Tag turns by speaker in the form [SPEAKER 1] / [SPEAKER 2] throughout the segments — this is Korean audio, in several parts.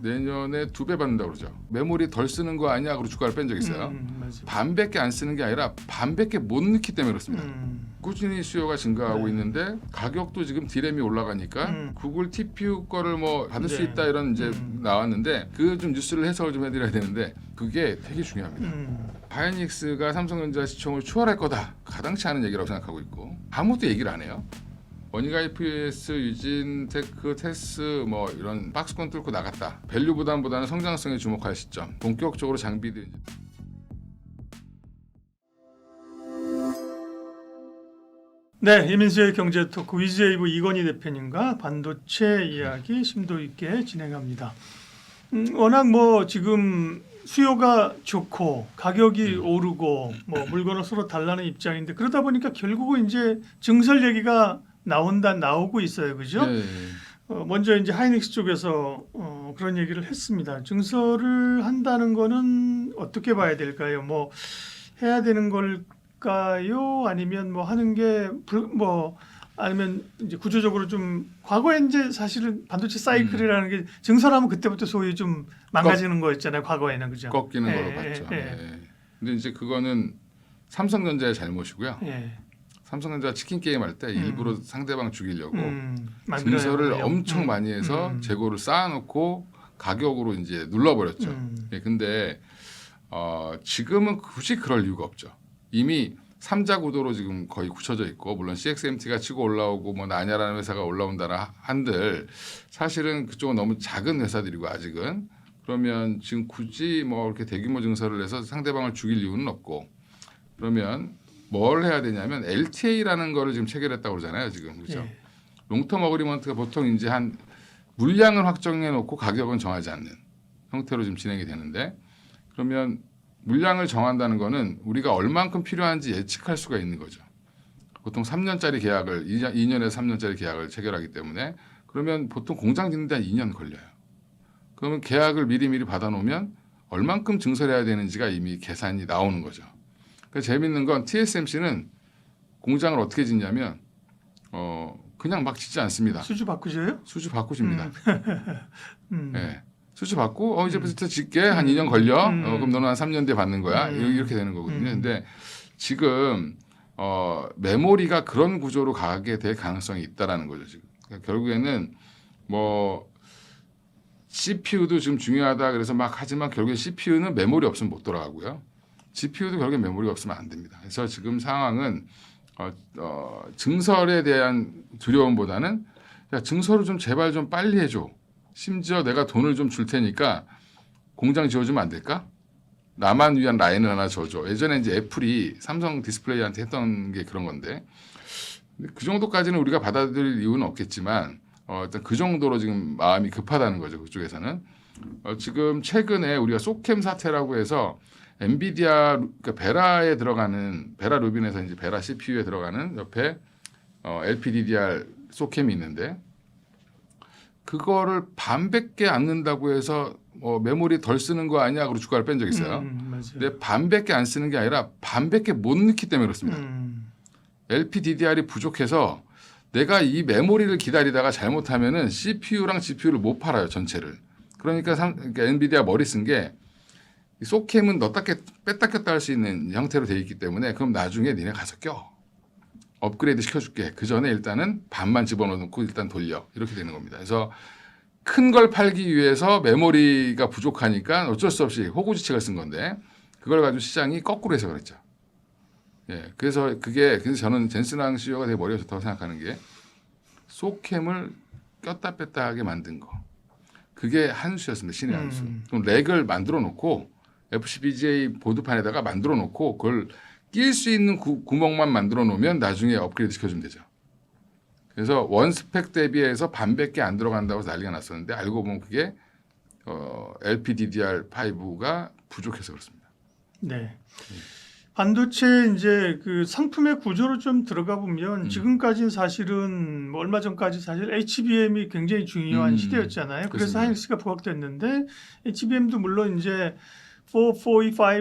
[SPEAKER 1] 내년에 2배 받는다고 그러죠. 메모리 덜 쓰는 거 아니야? 그리고 주가를 뺀 적 있어요. 반밖에 안 쓰는 게 아니라 반밖에 못 넣기 때문에 그렇습니다. 꾸준히 수요가 증가하고 있는데 가격도 지금 디램이 올라가니까 구글 TPU 거를 뭐 받을 수 있다 이런 이제 나왔는데 그 좀 뉴스를 해석을 좀 해드려야 되는데 그게 되게 중요합니다. 하이닉스가 삼성전자 시총을 추월할 거다 가당치 않은 얘기라고 생각하고 있고 아무도 얘기를 안 해요. 원희가 IPS, 유진테크, 테스 뭐 이런 박스권 뚫고 나갔다. 밸류 부담보다는 성장성에 주목할 시점. 본격적으로 장비들.
[SPEAKER 2] 네, 이민수의 경제토크 위즈웨이브 이건희 대표님과 반도체 이야기 심도 있게 진행합니다. 워낙 뭐 지금 수요가 좋고 가격이 오르고 뭐 물건을 서로 달라는 입장인데 그러다 보니까 결국은 이제 증설 얘기가 나오고 있어요, 그죠?
[SPEAKER 1] 네.
[SPEAKER 2] 먼저 이제 하이닉스 쪽에서 그런 얘기를 했습니다. 증설을 한다는 거는 어떻게 봐야 될까요? 뭐 해야 되는 걸까요? 아니면 뭐 하는 게 아니면 이제 구조적으로 좀 과거에 이제 사실은 반도체 사이클이라는 게 증설하면 그때부터 소위 좀 망가지는 거였잖아요. 과거에는 그죠?
[SPEAKER 1] 꺾이는 걸로 봤죠. 근데 이제 그거는 삼성전자의 잘못이고요. 삼성전자 치킨 게임 할 때 일부러 상대방 죽이려고 증설을 엄청 많이 해서 재고를 쌓아놓고 가격으로 이제 눌러버렸죠. 근데 지금은 굳이 그럴 이유가 없죠. 이미 3자 구도로 지금 거의 굳혀져 있고 물론 CXMT가 치고 올라오고 뭐 나냐라는 회사가 올라온다라 한들 사실은 그쪽은 너무 작은 회사들이고 아직은 그러면 지금 굳이 뭐 이렇게 대규모 증설을 해서 상대방을 죽일 이유는 없고 그러면 뭘 해야 되냐면 LTA라는 거를 지금 체결했다고 그러잖아요. 지금 그렇죠. 롱텀 어그리먼트가 보통 이제 한 물량을 확정해 놓고 가격은 정하지 않는 형태로 지금 진행이 되는데 그러면 물량을 정한다는 거는 우리가 얼만큼 필요한지 예측할 수가 있는 거죠. 보통 3년짜리 계약을 2년에서 3년짜리 계약을 체결하기 때문에 그러면 보통 공장 짓는 데 한 2년 걸려요. 그러면 계약을 미리 받아놓으면 얼만큼 증설해야 되는지가 이미 계산이 나오는 거죠. 그래서 재밌는 건 TSMC는 공장을 어떻게 짓냐면 그냥 막 짓지 않습니다.
[SPEAKER 2] 수주 바꾸셔요?
[SPEAKER 1] 수주 바꾸십니다. 네. 수주 받고 이제부터 짓게 한 2년 걸려. 그럼 너는 한 3년 뒤에 받는 거야. 이렇게 되는 거거든요. 근데 지금 메모리가 그런 구조로 가게 될 가능성이 있다라는 거죠. 지금 그러니까 결국에는 뭐 CPU도 지금 중요하다 그래서 막 하지만 결국에 CPU는 메모리 없으면 못 돌아가고요. GPU도 결국에 메모리가 없으면 안 됩니다. 그래서 지금 상황은 증설에 대한 두려움보다는 야, 증설을 좀 제발 좀 빨리 해줘. 심지어 내가 돈을 좀 줄 테니까 공장 지어주면 안 될까? 나만 위한 라인을 하나 줘줘. 예전에 이제 애플이 삼성 디스플레이한테 했던 게 그런 건데 그 정도까지는 우리가 받아들일 이유는 없겠지만 일단 그 정도로 지금 마음이 급하다는 거죠. 그쪽에서는 지금 최근에 우리가 소캠 사태라고 해서 엔비디아 그러니까 베라에 들어가는 베라 루빈에서 이제 베라 CPU에 들어가는 옆에 LPDDR 소캠이 있는데 그거를 반밖에 안 넣는다고 해서 메모리 덜 쓰는 거 아니야? 그리고 주가를 뺀 적 있어요. 근데 반밖에 안 쓰는 게 아니라 반밖에 못 넣기 때문에 그렇습니다. LPDDR이 부족해서 내가 이 메모리를 기다리다가 잘못하면은 CPU랑 GPU를 못 팔아요 전체를. 그러니까 엔비디아 머리 쓴 게 소캠은 넣었다 뺐다 꼈다 할 수 있는 형태로 되어 있기 때문에 그럼 나중에 니네 가서 껴. 업그레이드 시켜줄게. 그 전에 일단은 반만 집어넣고 일단 돌려. 이렇게 되는 겁니다. 그래서 큰 걸 팔기 위해서 메모리가 부족하니까 어쩔 수 없이 호구지책을 쓴 건데 그걸 가지고 시장이 거꾸로 해서 그랬죠. 예, 그래서 저는 젠슨왕 CEO가 되게 머리가 좋다고 생각하는 게 소캠을 꼈다 뺐다 하게 만든 거. 그게 한 수였습니다. 신의 한 수. 그럼 렉을 만들어 놓고 FPGA 보드판에다가 만들어 놓고 그걸 낄 수 있는 구멍만 만들어 놓으면 나중에 업그레이드 시켜주면 되죠. 그래서 원 스펙 대비해서 반밖에 안 들어간다고 해서 난리가 났었는데 알고 보면 그게 LPDDR5가 부족해서 그렇습니다.
[SPEAKER 2] 네. 반도체 이제 그 상품의 구조로 좀 들어가 보면 지금까지는 사실은 뭐 얼마 전까지 사실 HBM이 굉장히 중요한 시대였잖아요. 그래서 하이닉스가 부각됐는데 HBM도 물론 이제 4, 4,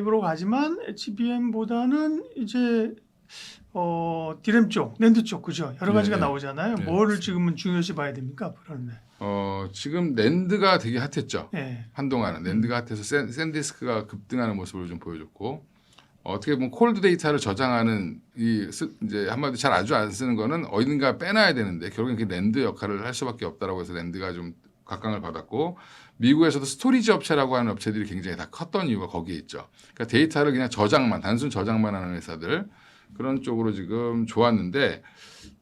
[SPEAKER 2] 5로 가지만 HBM보다는 이제 디램 쪽, 낸드 쪽 그죠? 여러 가지가
[SPEAKER 1] 네.
[SPEAKER 2] 나오잖아요.
[SPEAKER 1] 네,
[SPEAKER 2] 뭐를
[SPEAKER 1] 그렇습니다.
[SPEAKER 2] 지금은 중요시 봐야 됩니까? 앞으로는.
[SPEAKER 1] 지금 낸드가 되게 핫했죠.
[SPEAKER 2] 네.
[SPEAKER 1] 한동안은 낸드가 핫해서 샌디스크가 급등하는 모습을 좀 보여줬고 어떻게 보면 콜드 데이터를 저장하는 이제 한마디로 잘 아주 안 쓰는 거는 어딘가 빼놔야 되는데 결국엔 그 낸드 역할을 할 수밖에 없다라고 해서 낸드가 좀 각광을 받았고 미국에서도 스토리지 업체라고 하는 업체들이 굉장히 다 컸던 이유가 거기에 있죠. 그러니까 데이터를 그냥 단순 저장만 하는 회사들 그런 쪽으로 지금 좋았는데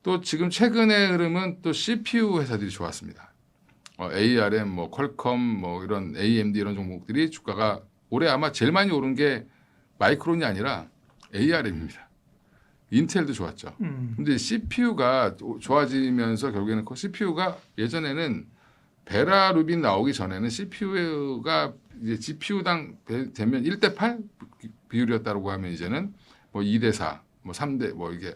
[SPEAKER 1] 또 지금 최근의 흐름은 또 CPU 회사들이 좋았습니다. ARM, 뭐 퀄컴, 뭐 이런 AMD 이런 종목들이 주가가 올해 아마 제일 많이 오른 게 마이크론이 아니라 ARM입니다. 인텔도 좋았죠. 근데 CPU가 좋아지면서 결국에는 CPU가 예전에는 베라 루빈 나오기 전에는 CPU가 이제 GPU당 되면 1대8 비율이었다고 하면 이제는 뭐 2대4, 뭐 3대 뭐 이게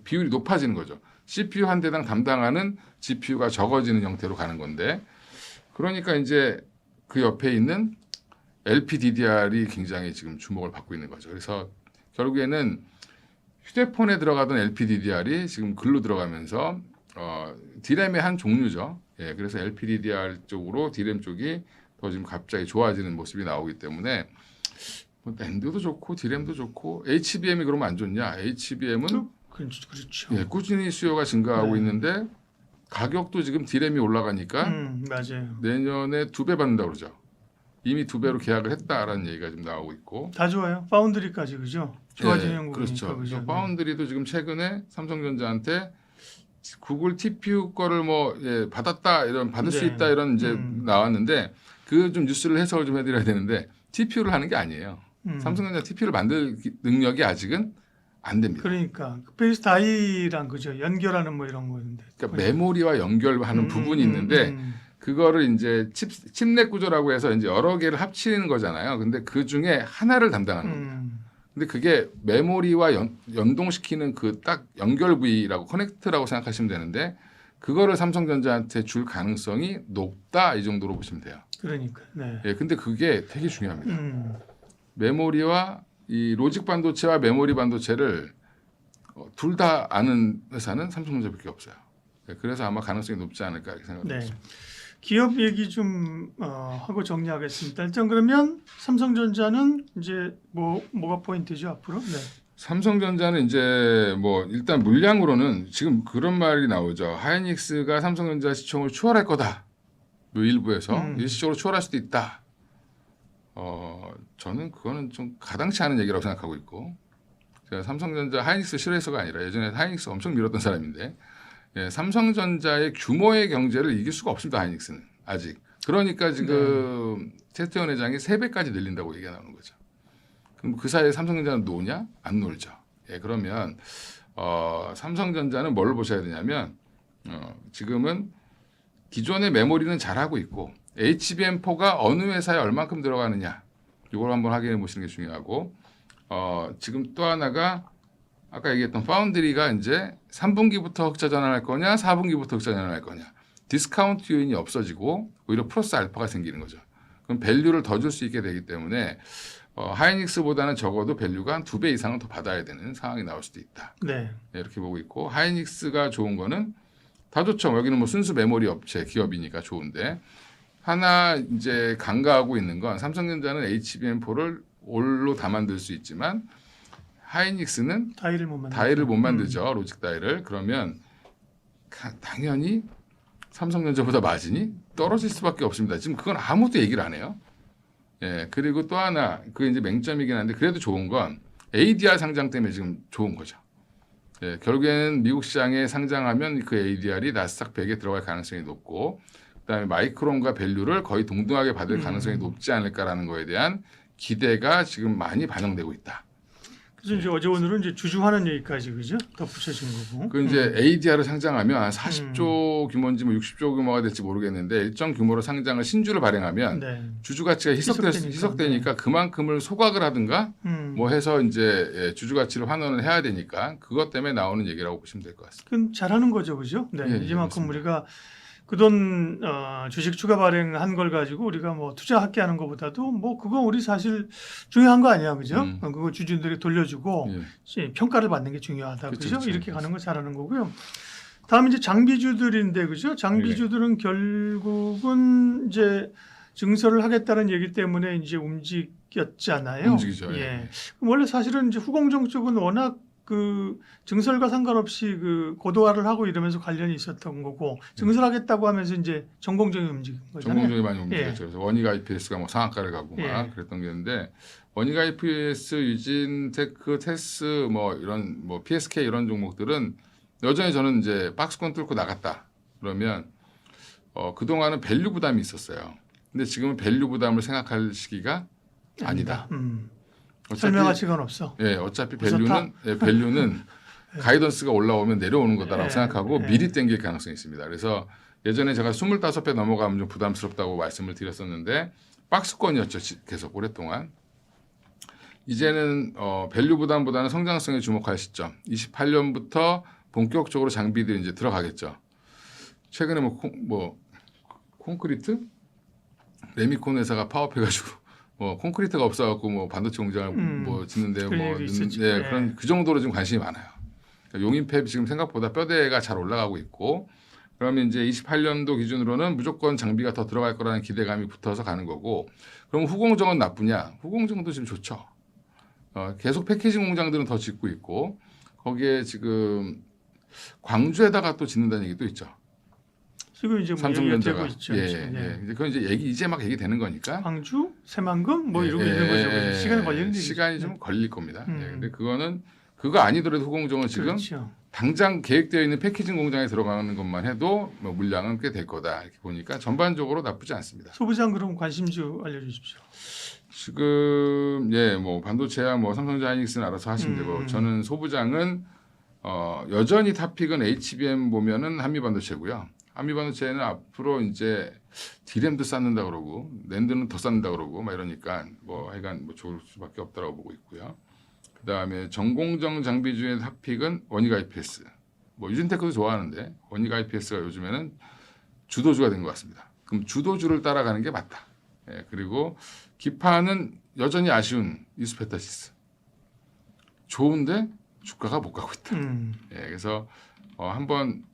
[SPEAKER 1] 비율이 높아지는 거죠. CPU 한 대당 담당하는 GPU가 적어지는 형태로 가는 건데 그러니까 이제 그 옆에 있는 LPDDR이 굉장히 지금 주목을 받고 있는 거죠. 그래서 결국에는 휴대폰에 들어가던 LPDDR이 지금 글로 들어가면서 디램의 한 종류죠. 예, 그래서 LPDDR 쪽으로 디램 쪽이 더 지금 갑자기 좋아지는 모습이 나오기 때문에 뭐 낸드도 좋고 디램도 좋고 HBM이 그러면 안 좋냐? HBM은
[SPEAKER 2] 그렇죠.
[SPEAKER 1] 예, 꾸준히 수요가 증가하고
[SPEAKER 2] 네.
[SPEAKER 1] 있는데 가격도 지금 디램이 올라가니까
[SPEAKER 2] 맞아요.
[SPEAKER 1] 내년에 2배 받는다고 그러죠. 이미 2배로 계약을 했다라는 얘기가 지금 나오고 있고.
[SPEAKER 2] 다 좋아요. 파운드리까지 그죠? 좋아지는
[SPEAKER 1] 예,
[SPEAKER 2] 형국이니까
[SPEAKER 1] 그렇죠.
[SPEAKER 2] 그죠?
[SPEAKER 1] 또 파운드리도 지금 최근에 삼성전자한테 구글 TPU 거를 뭐 받았다 이런 받을 수
[SPEAKER 2] 네.
[SPEAKER 1] 있다 이런 이제 나왔는데 그 좀 뉴스를 해석을 좀 해드려야 되는데 TPU를 하는 게 아니에요. 삼성전자 TPU를 만들 능력이 아직은 안 됩니다.
[SPEAKER 2] 그러니까 베이스 다이랑 그죠? 연결하는 뭐 이런 거인데.
[SPEAKER 1] 그러니까 메모리와 연결하는 부분이 있는데 그거를 이제 칩넷 구조라고 해서 이제 여러 개를 합치는 거잖아요. 근데 그 중에 하나를 담당하는 겁니다. 근데 그게 메모리와 연동시키는 그 딱 연결 부위라고 커넥트라고 생각하시면 되는데 그거를 삼성전자한테 줄 가능성이 높다 이 정도로 보시면 돼요.
[SPEAKER 2] 그러니까. 네.
[SPEAKER 1] 예, 근데 그게 되게 중요합니다. 메모리와 이 로직 반도체와 메모리 반도체를 둘 다 아는 회사는 삼성전자밖에 없어요. 예, 그래서 아마 가능성이 높지 않을까 이렇게 생각합니다.
[SPEAKER 2] 네. 기업 얘기 좀 하고 정리하겠습니다. 일단 그러면 삼성전자는 이제 뭐가 포인트죠 앞으로? 네.
[SPEAKER 1] 삼성전자는 이제 뭐 일단 물량으로는 지금 그런 말이 나오죠. 하이닉스가 삼성전자 시총을 추월할 거다. 뭐 일부에서 일시적으로 추월할 수도 있다. 저는 그거는 좀 가당치 않은 얘기라고 생각하고 있고 제가 삼성전자 하이닉스 싫어해서가 아니라 예전에 하이닉스 엄청 밀었던 사람인데 예, 삼성전자의 규모의 경제를 이길 수가 없습니다. 하이닉스는 아직. 그러니까 지금 최태원 회장이 3배까지 늘린다고 얘기가 나오는 거죠. 그럼 그 사이에 삼성전자는 노냐? 안 놀죠. 예, 그러면 삼성전자는 뭘 보셔야 되냐면 지금은 기존의 메모리는 잘하고 있고 HBM4가 어느 회사에 얼만큼 들어가느냐 이걸 한번 확인해 보시는 게 중요하고 지금 또 하나가 아까 얘기했던 파운드리가 이제 3분기부터 흑자 전환할 거냐 4분기부터 흑자 전환할 거냐 디스카운트 요인이 없어지고 오히려 플러스 알파가 생기는 거죠. 그럼 밸류를 더 줄 수 있게 되기 때문에 하이닉스보다는 적어도 밸류가 한 2배 이상은 더 받아야 되는 상황이 나올 수도 있다.
[SPEAKER 2] 네.
[SPEAKER 1] 네, 이렇게 보고 있고 하이닉스가 좋은 거는 다 좋죠. 여기는 뭐 순수 메모리 업체 기업이니까 좋은데 하나 이제 간과하고 있는 건 삼성전자는 HBM4를 올로 다 만들 수 있지만 하이닉스는 다이를 못 만들죠. 로직 다이를. 그러면 당연히 삼성전자보다 마진이 떨어질 수밖에 없습니다. 지금 그건 아무도 얘기를 안 해요. 예, 그리고 또 하나 그게 이제 맹점이긴 한데 그래도 좋은 건 ADR 상장 때문에 지금 좋은 거죠. 예, 결국에는 미국 시장에 상장하면 그 ADR이 나스닥 100에 들어갈 가능성이 높고 그다음에 마이크론과 밸류를 거의 동등하게 받을 가능성이 높지 않을까라는 거에 대한 기대가 지금 많이 반영되고 있다.
[SPEAKER 2] 그래서 이제 어제 오늘은 이제 주주환원 얘기까지 그죠? 덧붙여진 거고.
[SPEAKER 1] 그 이제 ADR을 상장하면 한 40조 규모인지 뭐 60조 규모가 될지 모르겠는데 일정 규모로 상장을 신주를 발행하면 주주 가치가 희석되니까 그만큼을 소각을 하든가 뭐 해서 이제 주주 가치를 환원을 해야 되니까 그것 때문에 나오는 얘기라고 보시면 될 것 같습니다.
[SPEAKER 2] 그럼 잘하는 거죠, 그죠? 네,
[SPEAKER 1] 예,
[SPEAKER 2] 이만큼
[SPEAKER 1] 맞습니다.
[SPEAKER 2] 우리가 그 돈 주식 추가 발행한 걸 가지고 우리가 뭐 투자하게 하는 것보다도 뭐 그거 우리 사실 중요한 거 아니야, 그죠? 그거 주주들에게 돌려주고 평가를 받는 게 중요하다, 그죠? 이렇게 가는 거 잘하는 거고요. 다음 이제 장비주들인데, 그죠? 장비주들은 결국은 이제 증설을 하겠다는 얘기 때문에 이제 움직였잖아요.
[SPEAKER 1] 움직이죠.
[SPEAKER 2] 예. 원래 사실은 이제 후공정 쪽은 워낙 그 증설과 상관없이 그 고도화를 하고 이러면서 관련이 있었던 거고, 증설하겠다고 하면서 이제 전공정이 움직인 거잖아요.
[SPEAKER 1] 전공정이 많이 움직였죠. 그래서 원익 IPS가 뭐 상한가를 가고 막 그랬던 게 있는데, 원익 IPS, 유진테크, 테스 뭐 이런 뭐 PSK 이런 종목들은 여전히 저는 이제 박스권 뚫고 나갔다 그러면 그 동안은 밸류 부담이 있었어요. 근데 지금은 밸류 부담을 생각할 시기가 아니다.
[SPEAKER 2] 설명할 시간 없어.
[SPEAKER 1] 예, 어차피 밸류는 가이던스가 올라오면 내려오는 거다라고 생각하고 미리 땡길 가능성이 있습니다. 그래서 예전에 제가 25배 넘어가면 좀 부담스럽다고 말씀을 드렸었는데 박스권이었죠, 계속 오랫동안. 이제는 밸류 부담보다는 성장성에 주목할 시점. 28년부터 본격적으로 장비들이 이제 들어가겠죠. 최근에 뭐 콘크리트? 레미콘 회사가 파업해가지고 뭐 콘크리트가 없어갖고 뭐 반도체 공장을 뭐 짓는데 뭐 그런 그 정도로 좀 관심이 많아요. 그러니까 용인팹 지금 생각보다 뼈대가 잘 올라가고 있고, 그러면 이제 28년도 기준으로는 무조건 장비가 더 들어갈 거라는 기대감이 붙어서 가는 거고, 그럼 후공정은 나쁘냐? 후공정도 지금 좋죠. 계속 패키징 공장들은 더 짓고 있고, 거기에 지금 광주에다가 또 짓는다는 얘기도 있죠.
[SPEAKER 2] 지금 이제 뭐
[SPEAKER 1] 삼성전자가
[SPEAKER 2] 있죠.
[SPEAKER 1] 이제 그건 이제 막 얘기 되는 거니까.
[SPEAKER 2] 광주, 새만금 뭐 이러고 있는 거죠. 시간이 걸리는
[SPEAKER 1] 시간이 좀 걸릴 겁니다. 근데 그거 아니더라도 후공정은 지금
[SPEAKER 2] 그렇죠.
[SPEAKER 1] 당장 계획되어 있는 패키징 공장에 들어가는 것만 해도 뭐 물량은 꽤 될 거다 이렇게 보니까 전반적으로 나쁘지 않습니다.
[SPEAKER 2] 소부장 그럼 관심주 알려주십시오.
[SPEAKER 1] 지금 뭐 반도체야 뭐 삼성전자 하이닉스는 알아서 하시면 되고, 저는 소부장은 여전히 탑픽은 HBM 보면은 한미반도체고요. 한미반도체는 앞으로 이제 D램도 쌓는다 그러고 낸드는 더 쌓는다 그러고 막 이러니까 뭐 하여간 뭐 좋을 수밖에 없다라고 보고 있고요. 그다음에 전공정 장비 중에 탑픽은 원익 IPS. 뭐 유진테크도 좋아하는데 원익 IPS가 요즘에는 주도주가 된 것 같습니다. 그럼 주도주를 따라가는 게 맞다. 그리고 기판은 여전히 아쉬운 이스페타시스. 좋은데 주가가 못 가고 있다. 그래서 한번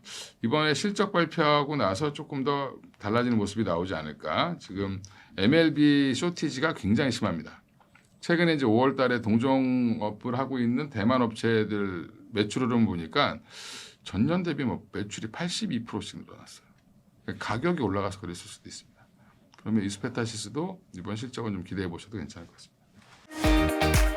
[SPEAKER 1] 이번에 실적 발표하고 나서 조금 더 달라지는 모습이 나오지 않을까. 지금 MLB 쇼티지가 굉장히 심합니다. 최근에 이제 5월 달에 동종업을 하고 있는 대만 업체들 매출 흐름 보니까 전년 대비 뭐 매출이 82%씩 늘어났어요. 가격이 올라가서 그랬을 수도 있습니다. 그러면 이스페타시스도 이번 실적은 좀 기대해 보셔도 괜찮을 것 같습니다.